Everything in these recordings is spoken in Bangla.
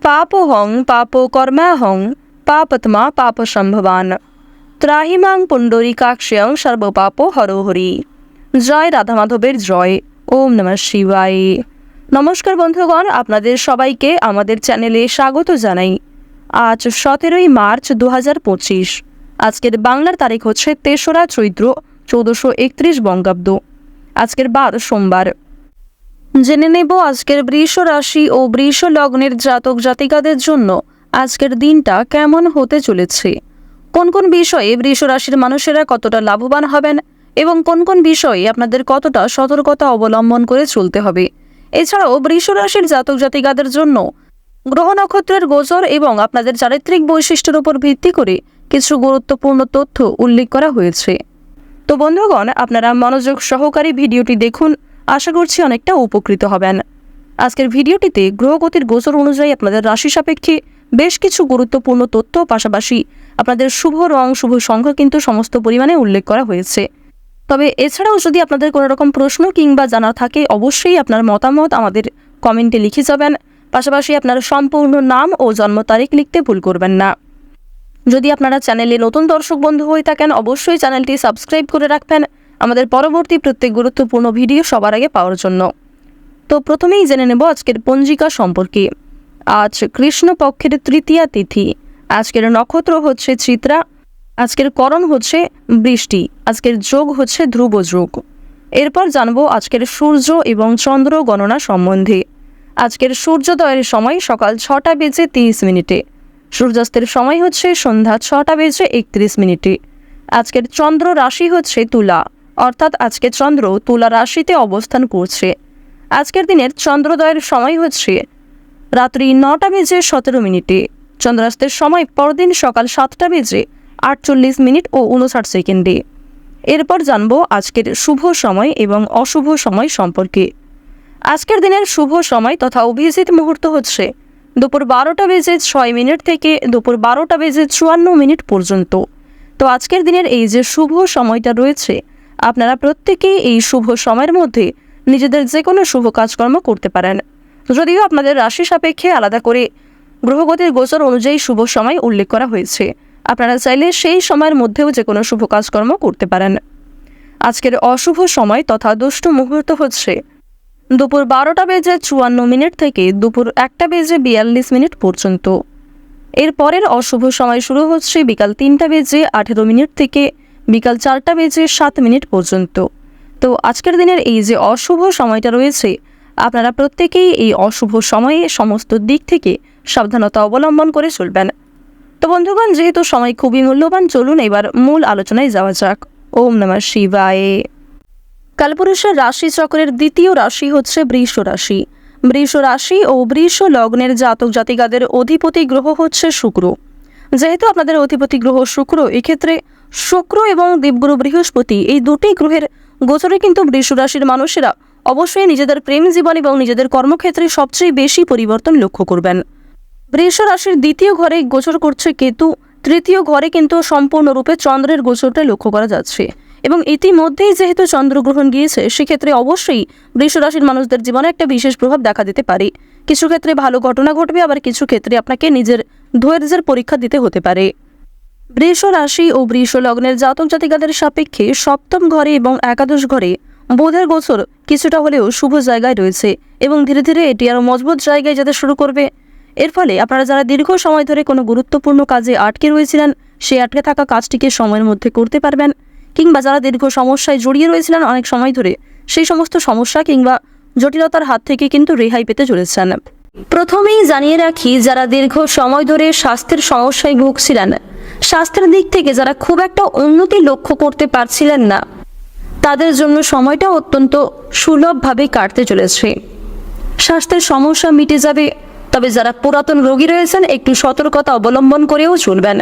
পাপোহং পাপকর্মাহং পাপত্মা পাপসম্ভবান ত্রাহিমাং পুণ্ডরীকাক্ষয়ং সর্বপাপ হরহরি। জয় রাধা মাধবের জয়। ওম নমঃ শিবায়। নমস্কার বন্ধুগণ, আপনাদের সবাইকে আমাদের চ্যানেলে স্বাগত জানাই। আজ 17ই মার্চ 2025। আজকের বাংলার তারিখ হচ্ছে 3রা চৈত্র 1431 বঙ্গাব্দ। আজকের বার সোমবার। জেনে নেব আজকের বৃষ রাশি ও বৃষ লগ্নের জাতক জাতিকাদের জন্য আজকের দিনটা কেমন হতে চলেছে, কোন কোন বিষয়ে বৃষ রাশির মানুষেরা কতটা লাভবান হবেন এবং কোন কোন বিষয়ে আপনাদের কতটা সতর্কতা অবলম্বন করে চলতে হবে। এছাড়াও বৃষ রাশির জাতক জাতিকাদের জন্য গ্রহ নক্ষত্রের গোচর এবং আপনাদের চারিত্রিক বৈশিষ্ট্যের উপর ভিত্তি করে কিছু গুরুত্বপূর্ণ তথ্য উল্লেখ করা হয়েছে। তো বন্ধুগণ, আপনারা মনোযোগ সহকারে ভিডিওটি দেখুন, আশা করছি অনেকটা উপকৃত হবেন। আজকের ভিডিওটিতে গ্রহগতির গোচর অনুযায়ী আপনাদের রাশি সাপেক্ষে বেশ কিছু গুরুত্বপূর্ণ তথ্য, পাশাপাশি আপনাদের শুভ রং শুভ সংখ্যা কিন্তু সমস্ত পরিমাণে উল্লেখ করা হয়েছে। তবে এছাড়াও যদি আপনাদের কোনো রকম প্রশ্ন কিংবা জানা থাকে, অবশ্যই আপনার মতামত আমাদের কমেন্টে লিখে যাবেন। পাশাপাশি আপনার সম্পূর্ণ নাম ও জন্ম তারিখ লিখতে ভুল করবেন না। যদি আপনারা চ্যানেলে নতুন দর্শক বন্ধু হয়ে থাকেন, অবশ্যই চ্যানেলটি সাবস্ক্রাইব করে রাখবেন আমাদের পরবর্তী প্রত্যেক গুরুত্বপূর্ণ ভিডিও সবার আগে পাওয়ার জন্য। তো প্রথমেই জেনে নেব আজকের পঞ্জিকা সম্পর্কে। আজ কৃষ্ণপক্ষের তৃতীয়া তিথি। আজকের নক্ষত্র হচ্ছে চিত্রা। আজকের করণ হচ্ছে বৃষ্টি। আজকের যোগ হচ্ছে ধ্রুব যোগ। এরপর জানবো আজকের সূর্য এবং চন্দ্র গণনা সম্বন্ধে। আজকের সূর্যোদয়ের সময় সকাল 6টা বেজে 30 মিনিটে। সূর্যাস্তের সময় হচ্ছে সন্ধ্যা 6টা বেজে 31 মিনিটে। আজকের চন্দ্র রাশি হচ্ছে তুলা, অর্থাৎ আজকে চন্দ্র তুলা রাশিতে অবস্থান করছে। আজকের দিনের চন্দ্রোদয়ের সময় হচ্ছে রাত্রি 9টা বেজে 17 মিনিটে। চন্দ্রাস্তের সময় পরদিন সকাল 7টা বেজে 48 মিনিট ও 59 সেকেন্ডে। এরপর জানবো আজকের শুভ সময় এবং অশুভ সময় সম্পর্কে। আজকের দিনের শুভ সময় তথা অভিজিৎ মুহূর্ত হচ্ছে দুপুর 12টা বেজে 6 মিনিট থেকে দুপুর 12টা বেজে 54 মিনিট পর্যন্ত। তো আজকের দিনের এই যে শুভ সময়টা রয়েছে, আপনারা প্রত্যেকেই এই শুভ সময়ের মধ্যে নিজেদের যে কোনো শুভ কাজকর্ম করতে পারেন। যদিও আপনাদের রাশি সাপেক্ষে আলাদা করে গ্রহগতির গোচর অনুযায়ী শুভ সময় উল্লেখ করা হয়েছে, আপনারা চাইলে সেই সময়ের মধ্যেও যে কোনো শুভ কাজকর্ম করতে পারেন। আজকের অশুভ সময় তথা দুষ্ট মুহূর্ত হচ্ছে দুপুর 12টা বেজে 54 মিনিট থেকে দুপুর 1টা বেজে 42 মিনিট পর্যন্ত। এর পরের অশুভ সময় শুরু হচ্ছে বিকাল 3টা বেজে 18 মিনিট থেকে বিকাল 4টা বেজে 7 মিনিট পর্যন্ত। তো আজকের দিনের এই যে অশুভ সময়টা রয়েছে, আপনারা প্রত্যেকেই এই অশুভ সময়ে সমস্ত দিক থেকে সাবধানতা অবলম্বন করে চলবেন। তো বন্ধুগণ, যেহেতু সময় খুবই মূল্যবান, চলুন এবার মূল আলোচনায় যাওয়া যাক। ওম নমঃ শিবায়। কালপুরুষের রাশি চক্রের দ্বিতীয় রাশি হচ্ছে বৃষ রাশি। বৃষ রাশি ও বৃষ লগ্নের জাতক জাতিকাদের অধিপতি গ্রহ হচ্ছে শুক্র। যেহেতু আপনাদের অধিপতি গ্রহ শুক্র, এক্ষেত্রে শুক্র এবং দেবগুরু বৃহস্পতি এই দুটি গ্রহের গোচরে কিন্তু বৃষ রাশির মানুষেরা অবশ্যই নিজেদের প্রেম জীবন এবং নিজেদের কর্মক্ষেত্রে সবচেয়ে বেশি পরিবর্তন লক্ষ্য করবেন। বৃষ রাশির দ্বিতীয় ঘরে গোচর করছে কেতু। তৃতীয় ঘরে কিন্তু সম্পূর্ণরূপে চন্দ্রের গোচরটা লক্ষ্য করা যাচ্ছে এবং ইতিমধ্যেই যেহেতু চন্দ্রগ্রহণ গিয়েছে, সেক্ষেত্রে অবশ্যই বৃষ রাশির মানুষদের জীবনে একটা বিশেষ প্রভাব দেখা দিতে পারে। কিছু ক্ষেত্রে ভালো ঘটনা ঘটবে, আবার কিছু ক্ষেত্রে আপনাকে নিজের ধৈর্যের পরীক্ষা দিতে হতে পারে। বৃষ রাশি ও বৃষ লগ্নের জাতক জাতিকাদের সাপেক্ষে সপ্তম ঘরে এবং একাদশ ঘরে বুধের গোচর কিছুটা হলেও শুভ জায়গায় রয়েছে এবং ধীরে ধীরে এটি আরও মজবুত জায়গায় যেতে শুরু করবে। এর ফলে আপনারা যারা দীর্ঘ সময় ধরে কোনো গুরুত্বপূর্ণ কাজে আটকে রয়েছিলেন, সেই আটকে থাকা কাজটিকে সময়ের মধ্যে করতে পারবেন, কিংবা যারা দীর্ঘ সমস্যায় জড়িয়ে রয়েছিলেন অনেক সময় ধরে, সেই সমস্ত সমস্যা কিংবা জটিলতার হাত থেকে কিন্তু রেহাই পেতে চলেছেন। প্রথমেই জানিয়ে রাখি, যারা দীর্ঘ সময় ধরে স্বাস্থ্যের সমস্যায় ভুগছিলেন, স্বাস্থ্যের দিক থেকে যারা খুব একটা উন্নতি লক্ষ্য করতে পারছিলেন না, তাদের জন্য সময়টা অত্যন্ত সুলভভাবে কাটতে চলেছে। স্বাস্থ্যের সমস্যা মিটে যাবে, তবে যারা পুরাতন রোগী রয়েছেন একটু সতর্কতা অবলম্বন করেও চলবেন।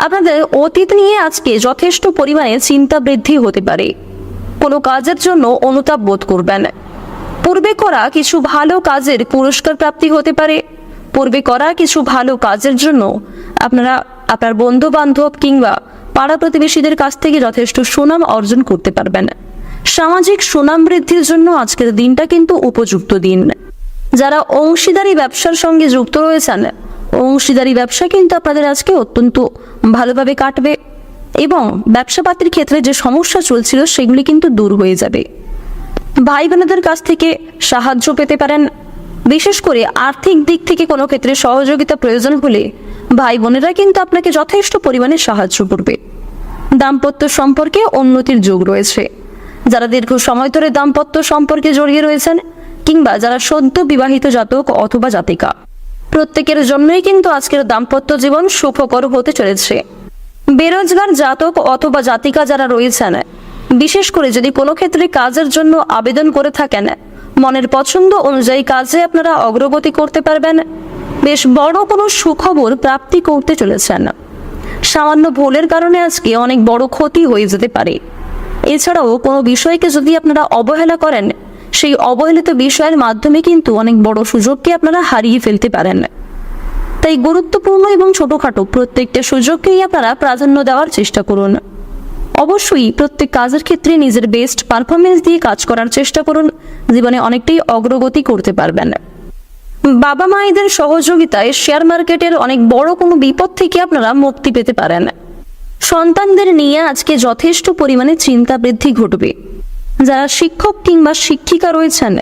আপনাদের অতীত নিয়ে আজকে যথেষ্ট পরিমাণে চিন্তা বৃদ্ধি হতে পারে। কোনো কাজের জন্য অনুতাপ বোধ করবেন। পূর্বে করা কিছু ভালো কাজের পুরস্কার প্রাপ্তি হতে পারে। পূর্বে করা কিছু ভালো কাজের জন্য আপনারা আপনার বন্ধু বান্ধব কিংবা পাড়া প্রতিবেশীদের কাছ থেকে যথেষ্ট সুনাম অর্জন করতে পারবেন। সামাজিক সুনাম বৃদ্ধির জন্য আজকের দিনটা কিন্তু উপযুক্ত দিন। যারা অংশীদারি ব্যবসার সঙ্গে যুক্ত রয়েছেন, অংশীদারি ব্যবসা কিন্তু আপনাদের আজকে অত্যন্ত ভালোভাবে কাটবে এবং ব্যবসাপাতির ক্ষেত্রে যে সমস্যা চলছিল সেগুলি কিন্তু দূর হয়ে যাবে। ভাই বোনেদের কাছ থেকে সাহায্য পেতে পারেন। বিশেষ করে আর্থিক দিক থেকে কোনো ক্ষেত্রে সহযোগিতা প্রয়োজন হলে ভাই বোনেরা কিন্তু আপনাকে যথেষ্ট পরিমাণে সাহায্য করবে। দাম্পত্য সম্পর্কে উন্নতির যোগ রয়েছে। যারা দীর্ঘ সময় ধরে দাম্পত্য সম্পর্কে জড়িয়ে রয়েছেন কিংবা যারা সদ্য বিবাহিত জাতক অথবা জাতিকা, প্রত্যেকের জন্যই কিন্তু আজকের দাম্পত্য জীবন সুখকর হতে চলেছে। বেরোজগার জাতক অথবা জাতিকা যারা রয়েছেন, বিশেষ করে যদি কোনো ক্ষেত্রে কাজের জন্য আবেদন করে থাকেন, মনের পছন্দ অনুযায়ী কাজে আপনারা অগ্রগতি করতে পারবেন। বেশ বড় কোনো সুখবর প্রাপ্তি করতে চলেছেন। সামান্য ভুলের কারণে আজকে অনেক বড় ক্ষতি হয়ে যেতে পারে। এছাড়াও কোনো বিষয়কে যদি আপনারা অবহেলা করেন, সেই অবহেলিত বিষয়ের মাধ্যমে কিন্তু অনেক বড় সুযোগকে আপনারা হারিয়ে ফেলতে পারেন। তাই গুরুত্বপূর্ণ এবং ছোটখাটো প্রত্যেকটা সুযোগকেই আপনারা প্রাধান্য দেওয়ার চেষ্টা করুন। অবশ্যই প্রত্যেক কাজের ক্ষেত্রে নিজের বেস্ট পারফরমেন্স দিয়ে কাজ করার চেষ্টা করুন। জীবনে অনেকটাই অগ্রগতি করতে পারবেন। বাবা মায়েদের সহযোগিতায় শেয়ার মার্কেটের অনেক বড় কোনো বিপদ থেকে আপনারা মুক্তি পেতে পারেন। সন্তানদের নিয়ে আজকে যথেষ্ট পরিমাণে চিন্তা বৃদ্ধি ঘটবে। যারা শিক্ষক কিংবা শিক্ষিকা রয়েছেন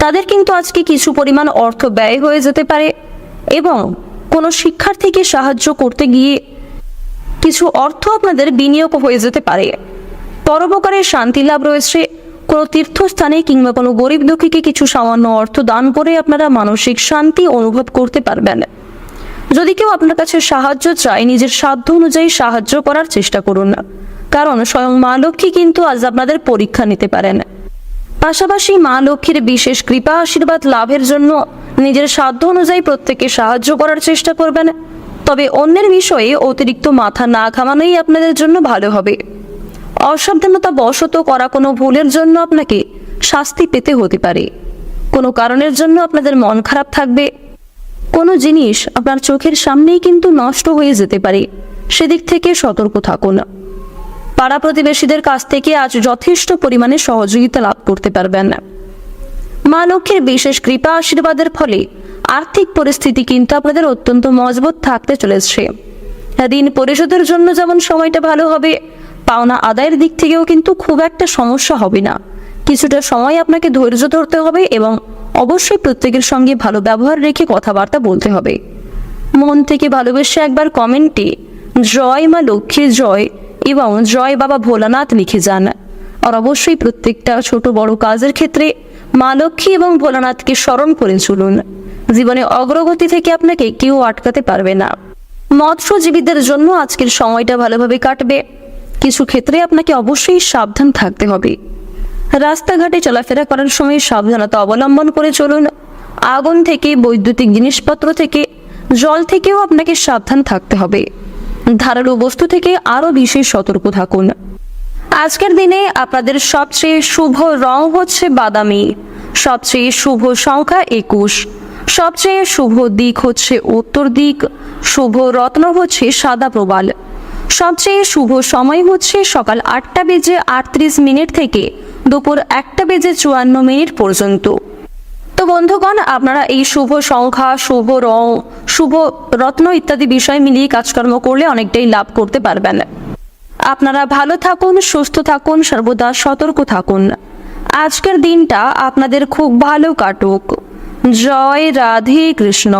তাদের কিন্তু আজকে কিছু পরিমাণ অর্থ ব্যয় হয়ে যেতে পারে এবং কোনো শিক্ষার্থীকে সাহায্য করতে গিয়ে কিছু অর্থ আপনাদের বিনিয়োগ হয়ে যেতে পারে। পরোপকারের শান্তি লাভ রয়েছে। কোনো তীর্থস্থানে কিংবা কোনো গরিব দুঃখীকে কিছু সামান্য অর্থ দান করে আপনারা মানসিক শান্তি অনুভব করতে পারবেন। যদি কেউ আপনার কাছে সাহায্য চায়, নিজের সাধ্য অনুযায়ী সাহায্য করার চেষ্টা করুন, কারণ স্বয়ং মা লক্ষ্মী কিন্তু আজ আপনাদের পরীক্ষা নিতে পারেন। পাশাপাশি মা লক্ষ্মীর বিশেষ কৃপা আশীর্বাদ লাভের জন্য নিজের সাধ্য অনুযায়ী প্রত্যেককে সাহায্য করার চেষ্টা করবেন। তবে অন্যের বিষয়ে অতিরিক্ত মাথা না ঘামানোই আপনাদের জন্য ভালো হবে। অসাবধানতা বশত করা কোনো ভুলের জন্য আপনাকে শাস্তি পেতে হতে পারে। কোনো কারণের জন্য আপনাদের মন খারাপ থাকবে। কোনো জিনিস আপনার চোখের সামনেই কিন্তু নষ্ট হয়ে যেতে পারে, সেদিক থেকে সতর্ক থাকুন। পাড়া প্রতিবেশীদের কাছ থেকে আজ যথেষ্ট পরিমাণে সহযোগিতা লাভ করতে পারবেন। মা লক্ষ্মীর বিশেষ কৃপা আশীর্বাদের ফলে আর্থিক পরিস্থিতি কিন্তু আপনাদের অত্যন্ত মজবুত থাকতে চলেছে। ঋণ পরিশোধের জন্য যেমন সময়টা ভালো হবে, পাওনা আদায়ের দিক থেকেও কিন্তু খুব একটা সমস্যা হবে না। কিছুটা সময় আপনাকে ধৈর্য ধরতে হবে এবং অবশ্যই প্রত্যেকের সঙ্গে ভালো ব্যবহার রেখে কথাবার্তা বলতে হবে। মন থেকে ভালোবেসে একবার কমেন্টে জয় মা লক্ষ্মীর জয় এবং জয় বাবা ভোলানাথ লিখে যান। আর অবশ্যই প্রত্যেকটা ছোট বড় কাজের ক্ষেত্রে মা লক্ষ্মী এবং ভোলানাথকে স্মরণ করে চলুন। জীবনে অগ্রগতি থেকে আপনাকে কেউ আটকাতে পারবে না। মৎস্যজীবীদের জন্য আজকের সময়টা ভালোভাবে কাটবে। কিছু ক্ষেত্রে আপনাকে অবশ্যই সাবধান থাকতে হবে। রাস্তাঘাটে চলাফেরা করার সময় সাবধানতা অবলম্বন করে চলুন। আগুন থেকে, বৈদ্যুতিক জিনিসপত্র থেকে, জল থেকেও আপনাকে সাবধান থাকতে হবে। ধারালো বস্তু থেকে আরও বিশেষ সতর্ক থাকুন। আজকের দিনে আপনাদের সবচেয়ে শুভ রং হচ্ছে বাদামি, সবচেয়ে শুভ সংখ্যা 21, সবচেয়ে শুভ দিক হচ্ছে উত্তর দিক, শুভ রত্ন হচ্ছে সাদা প্রবাল, সবচেয়ে শুভ সময় হচ্ছে সকাল 8:38 থেকে দুপুর 1:54 পর্যন্ত। তো বন্ধুগণ, আপনারা এই শুভ সংখ্যা, শুভ রং, শুভ রত্ন ইত্যাদি বিষয় মিলিয়ে কাজকর্ম করলে অনেকটাই লাভ করতে পারবেন। আপনারা ভালো থাকুন, সুস্থ থাকুন, সর্বদা সতর্ক থাকুন। আজকের দিনটা আপনাদের খুব ভালো কাটুক। জয় রাধে কৃষ্ণ।